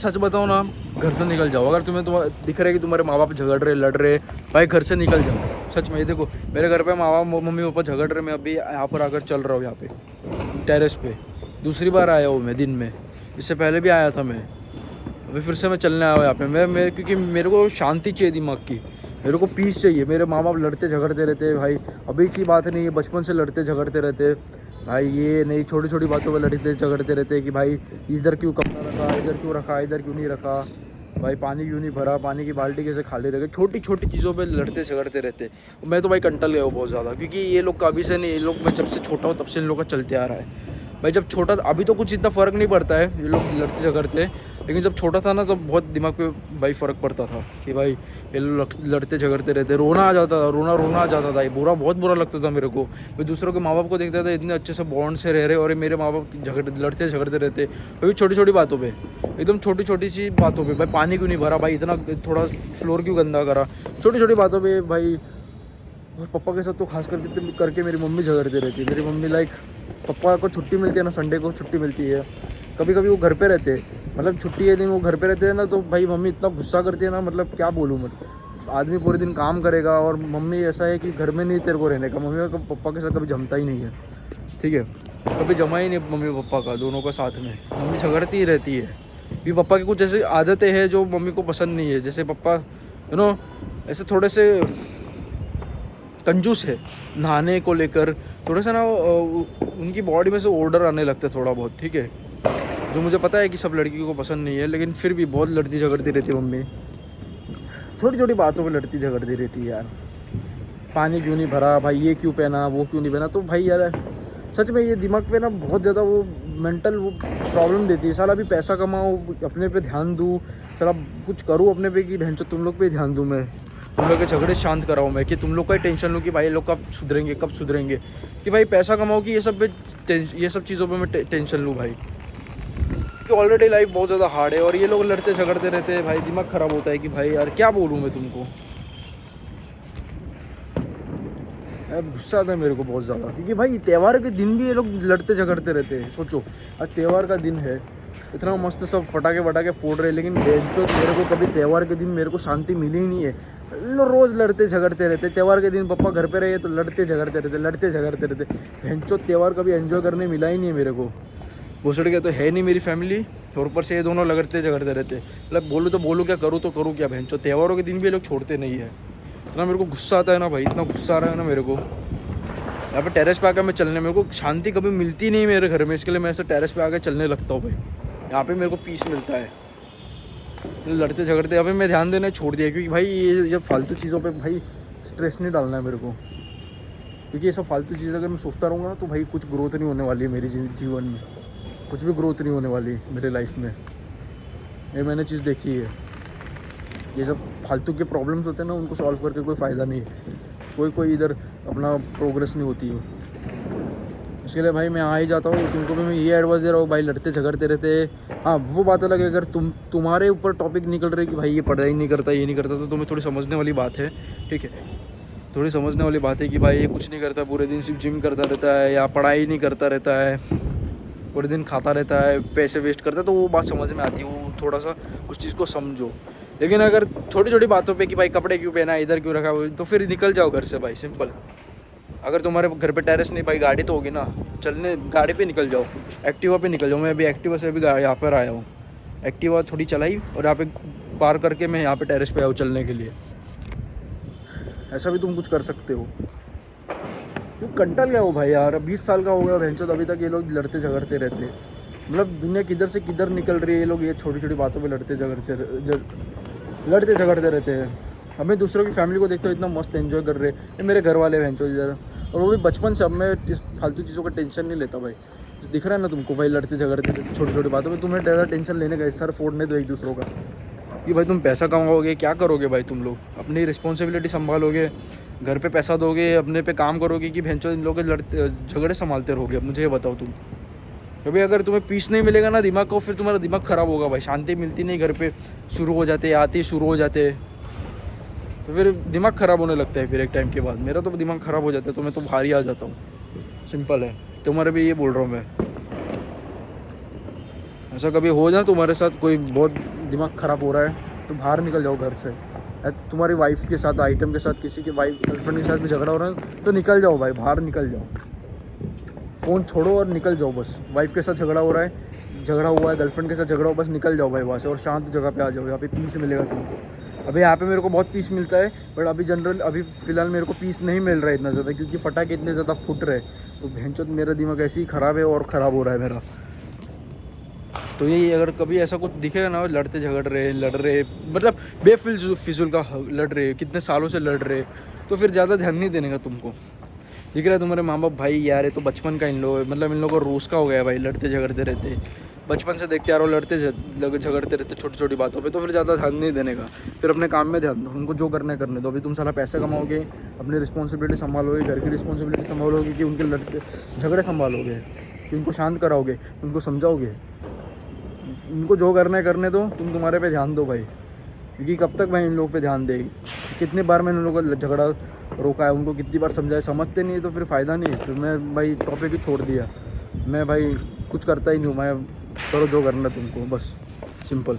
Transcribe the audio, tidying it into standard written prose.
सच बताओ ना, घर से निकल जाओ। अगर तुम्हें दिख रहा है कि तुम्हारे माँ बाप झगड़ रहे, लड़ रहे, भाई घर से निकल जाओ। सच में ये देखो, मेरे घर पे माँ बाप मम्मी पापा झगड़ रहे, मैं अभी यहाँ पर आकर चल रहा हूँ, यहाँ पे टेरेस पे दूसरी बार आया हूँ मैं दिन में। इससे पहले भी आया था मैं, अभी फिर से मैं चलने आया हूँ यहाँ पे। मैं क्योंकि मेरे को शांति चाहिए दिमाग की, मेरे को पीस चाहिए। मेरे माँ बाप लड़ते झगड़ते रहते भाई, अभी की बात नहीं है, बचपन से लड़ते झगड़ते रहते भाई। ये नहीं, छोटी छोटी बातों पर लड़ते झगड़ते रहते कि भाई इधर क्यों कपड़ा रखा, इधर क्यों रखा, इधर क्यों नहीं रखा, भाई पानी क्यों नहीं भरा, पानी की बाल्टी कैसे खाली रखे। छोटी छोटी चीज़ों पे लड़ते झगड़ते रहते। मैं तो भाई कंटल गया हूँ बहुत ज़्यादा, क्योंकि ये लोग का अभी से नहीं, ये लोग मैं जब से छोटा हूँ तब से इन लोग का चलते आ रहा है भाई। जब छोटा, अभी तो कुछ इतना फ़र्क नहीं पड़ता है, ये लोग लड़ते झगड़ते, लेकिन जब छोटा था ना तो बहुत दिमाग पे भाई फ़र्क पड़ता था कि भाई ये लोग लड़ते झगड़ते रहते। रोना आ जाता था, रोना आ जाता था, ये बहुत बुरा लगता था मेरे को। मैं दूसरों के माँ बाप को देखता था इतने अच्छे से बॉन्ड से रह रहे, और मेरे माँ बाप लड़ते झगड़ते रहते भाई, छोटी छोटी बातों पर, एकदम छोटी छोटी सी बातों पर। भाई पानी क्यों नहीं भरा, भाई इतना थोड़ा फ्लोर क्यों गंदा करा, छोटी छोटी बातों पर भाई। और पापा के साथ तो खास करके मेरी मम्मी झगड़ती रहती है। मेरी मम्मी लाइक, पापा को छुट्टी मिलती है ना, संडे को छुट्टी मिलती है, कभी कभी वो घर पे रहते हैं, मतलब छुट्टी के दिन वो घर पे रहते हैं ना, तो भाई मम्मी इतना गुस्सा करती है ना, मतलब क्या बोलूँ मैं। आदमी पूरे दिन काम करेगा, और मम्मी ऐसा है कि घर में नहीं तेरे को रहने का। मम्मी का पापा के साथ कभी जमता ही नहीं है, ठीक है, कभी जमा ही नहीं मम्मी पापा का दोनों का साथ में। मम्मी झगड़ती ही रहती है कि पापा की कुछ ऐसी आदतें हैं जो मम्मी को पसंद नहीं है। जैसे पापा ऐसे थोड़े से कंजूस है, नहाने को लेकर थोड़ा सा ना, उनकी बॉडी में से ऑर्डर आने लगता है थोड़ा बहुत, ठीक है, जो मुझे पता है कि सब लड़की को पसंद नहीं है, लेकिन फिर भी बहुत लड़ती झगड़ती रहती है मम्मी। छोटी छोटी बातों पे लड़ती झगड़ती रहती है यार। पानी क्यों नहीं भरा, भाई ये क्यों पहना, वो क्यों नहीं पहना। तो भाई यार सच में ये दिमाग पे ना बहुत ज़्यादा वो मेंटल वो प्रॉब्लम देती है। साला अभी पैसा कमाओ, अपने पे ध्यान दूँ, साला कुछ करूँ अपने पे, कि बहनचोद तुम लोग पे ध्यान दूँ मैं, तुम लोग के झगड़े शांत कराऊँ मैं, कि तुम लोग का ही टेंशन लूँ कि भाई ये लोग कब सुधरेंगे, कि भाई पैसा कमाओ, कि ये सब चीज़ों पे मैं टेंशन लूँ भाई। कि ऑलरेडी लाइफ बहुत ज़्यादा हार्ड है, और ये लोग लड़ते झगड़ते रहते हैं भाई, दिमाग ख़राब होता है कि भाई यार क्या बोलूँ मैं तुमको। गुस्सा आता है मेरे को बहुत ज़्यादा, क्योंकि भाई त्यौहार के दिन भी ये लोग लड़ते झगड़ते रहते हैं। सोचो, आज त्यौहार का दिन है, इतना मस्त सब फटाके फोड़ रहे हैं, लेकिन मेरे को कभी त्यौहार के दिन मेरे को शांति मिली ही नहीं है। रोज़ लड़ते झगड़ते रहते। त्यौहार के दिन पापा घर पे रहे तो लड़ते झगड़ते रहते। भैंचो त्यौहार कभी एंजॉय करने मिला ही नहीं है मेरे को। भोसड़ी के तो है नहीं मेरी फैमिली, और ऊपर से ये दोनों लड़ते झगड़ते रहते। मतलब बोलूँ क्या, करूँ तो करूँ क्या। भैंचो त्यौहारों के दिन भी ये लोग छोड़ते नहीं है। इतना मेरे को गुस्सा आता है ना भाई, इतना गुस्सा आ रहा है ना मेरे को। यहाँ पे टेरेस पे आकर मैं चलने, मेरे को शांति कभी मिलती नहीं मेरे घर में, इसके लिए मैं ऐसे टेरेस पे आकर चलने लगता हूँ भाई। यहाँ पे मेरे को पीस मिलता है। लड़ते झगड़ते अभी मैं ध्यान देना छोड़ दिया, क्योंकि भाई ये फालतू चीज़ों पे भाई स्ट्रेस नहीं डालना है मेरे को। क्योंकि ये सब फालतू चीज़ अगर मैं सोचता रहूँगा ना, तो भाई कुछ ग्रोथ नहीं होने वाली है मेरी जीवन में, कुछ भी ग्रोथ नहीं होने वाली मेरे लाइफ में। ये मैंने चीज़ देखी है। ये सब फालतू के प्रॉब्लम्स होते हैं ना, उनको सॉल्व करके कोई फ़ायदा नहीं है, कोई इधर अपना प्रोग्रेस नहीं होती है। इसके लिए भाई मैं आ ही जाता हूँ। तुमको भी मैं ये एडवाइस दे रहा हूँ भाई, लड़ते झगड़ते रहते। हाँ, वो बात अलग है, अगर तुम्हारे ऊपर टॉपिक निकल रही कि भाई ये पढ़ाई नहीं करता, ये नहीं करता, तो तुम्हें थोड़ी समझने वाली बात है, ठीक है, थोड़ी समझने वाली बात है कि भाई ये कुछ नहीं करता, पूरे दिन सिर्फ जिम करता रहता है, या पढ़ाई नहीं करता रहता है, पूरे दिन खाता रहता है, पैसे वेस्ट करता है, तो वो बात समझ में आती है। वो थोड़ा सा उस चीज़ को समझो। लेकिन अगर छोटी छोटी बातों पे कि भाई कपड़े क्यों पहना, इधर क्यों रखा, तो फिर निकल जाओ घर से भाई, सिंपल। अगर तुम्हारे घर पे टेरेस नहीं, भाई गाड़ी तो होगी ना, चलने गाड़ी पे निकल जाओ, एक्टिवा पे निकल जाओ। मैं अभी एक्टिवा से अभी यहाँ पर आया हूँ, एक्टिवा थोड़ी चलाई और यहाँ पे पार करके मैं यहाँ पे टेरेस पे आया हूँ चलने के लिए। ऐसा भी तुम कुछ कर सकते हो। क्यों कंटल गया हो भाई यार, 20 साल का हो गया भैंचोद, अभी तक ये लोग लड़ते झगड़ते रहते। मतलब दुनिया किधर से किधर निकल रही है, ये लोग ये छोटी छोटी बातों पे लड़ते झगड़ते रहते हैं। हमें दूसरों की फैमिली को देखते हो इतना मस्त एंजॉय कर रहे हैं, मेरे घर वाले भैंचोद इधर, और वो भी बचपन से। अब मैं फालतू चीज़ों का टेंशन नहीं लेता भाई। दिख रहा है ना तुमको भाई, लड़ते झगड़ते छोटी छोटी बातों में तुम्हें ज़्यादा टेंशन लेने का, सर फोड़ने दो एक दूसरों का, कि भाई तुम पैसा कमाओगे, क्या करोगे भाई, तुम लोग अपनी रिस्पॉन्सिबिलिटी संभालोगे, घर पे पैसा दोगे, अपने पे काम करोगे, कि भैंचोद इन लोगों के लड़ते झगड़े संभालते रहोगे। अब मुझे ये बताओ तुम, कभी अगर तुम्हें पीस नहीं मिलेगा ना दिमाग को, फिर तुम्हारा दिमाग ख़राब होगा भाई। शांति मिलती नहीं, घर पे शुरू हो जाते, आते शुरू हो जाते, तो फिर दिमाग ख़राब होने लगता है। फिर एक टाइम के बाद मेरा तो दिमाग ख़राब हो जाता है, तो मैं तो बाहर ही आ जाता हूँ, सिंपल है। तुम्हारे भी ये बोल रहा हूँ मैं, ऐसा कभी हो जाए तुम्हारे साथ, कोई बहुत दिमाग ख़राब हो रहा है तो बाहर निकल जाओ घर से। तुम्हारी वाइफ के साथ, आइटम के साथ, किसी के वाइफ गर्लफ्रेंड के साथ भी झगड़ा हो रहा है तो निकल जाओ भाई, बाहर निकल जाओ। फ़ोन छोड़ो और निकल जाओ बस। वाइफ के साथ झगड़ा हो रहा है, झगड़ा हुआ है, गर्लफ्रेंड के साथ झगड़ा हो, बस निकल जाओ भाई वहाँ से और शांत जगह पे आ जाओ, यहाँ पे पीस मिलेगा तुमको। अभी यहाँ पे मेरे को बहुत पीस मिलता है, बट अभी फ़िलहाल मेरे को पीस नहीं मिल रहा है इतना ज़्यादा, क्योंकि फटाके इतने ज़्यादा फुट रहे। तो भैंचोद मेरा दिमाग ऐसे ही ख़राब है और ख़राब हो रहा है मेरा। तो यही, अगर कभी ऐसा कुछ दिखेगा ना, लड़ते झगड़ रहे, लड़ रहे, मतलब बेफिजूल का लड़ रहे, कितने सालों से लड़ रहे, तो फिर ज़्यादा ध्यान नहीं देने का तुमको। दिख रहा है तुम्हारे माँ बाप भाई यार, ये तो बचपन का इन लोग, मतलब इन लोगों को रोज़ का हो गया भाई, लड़ते झगड़ते रहते, बचपन से देखते आ रहे हो, लड़ते झगड़ते रहते छोटी छोटी बातों पे। तो फिर ज़्यादा ध्यान नहीं देने का, फिर अपने काम में ध्यान दो, उनको जो करना है करने दो। अभी तुम सारा पैसे कमाओगे, अपनी रिस्पॉन्सिबिलिटी संभालोगे, घर की रिस्पॉन्सिबिलिटी संभालोगे, कि उनके लड़ते झगड़े संभालोगे, कि उनको शांत कराओगे, उनको समझाओगे। उनको जो करना है करने दो, तुम तुम्हारे पे ध्यान दो भाई, क्योंकि कब तक भाई इन लोगों पे ध्यान देगी। कितनी बार मैंने उन लोगों को झगड़ा रोका है, उनको कितनी बार समझाया, समझते नहीं तो फिर फ़ायदा नहीं। फिर मैं भाई टॉपिक ही छोड़ दिया, मैं भाई कुछ करता ही नहीं हूँ। मैं करो जो करना है तुमको, बस सिंपल।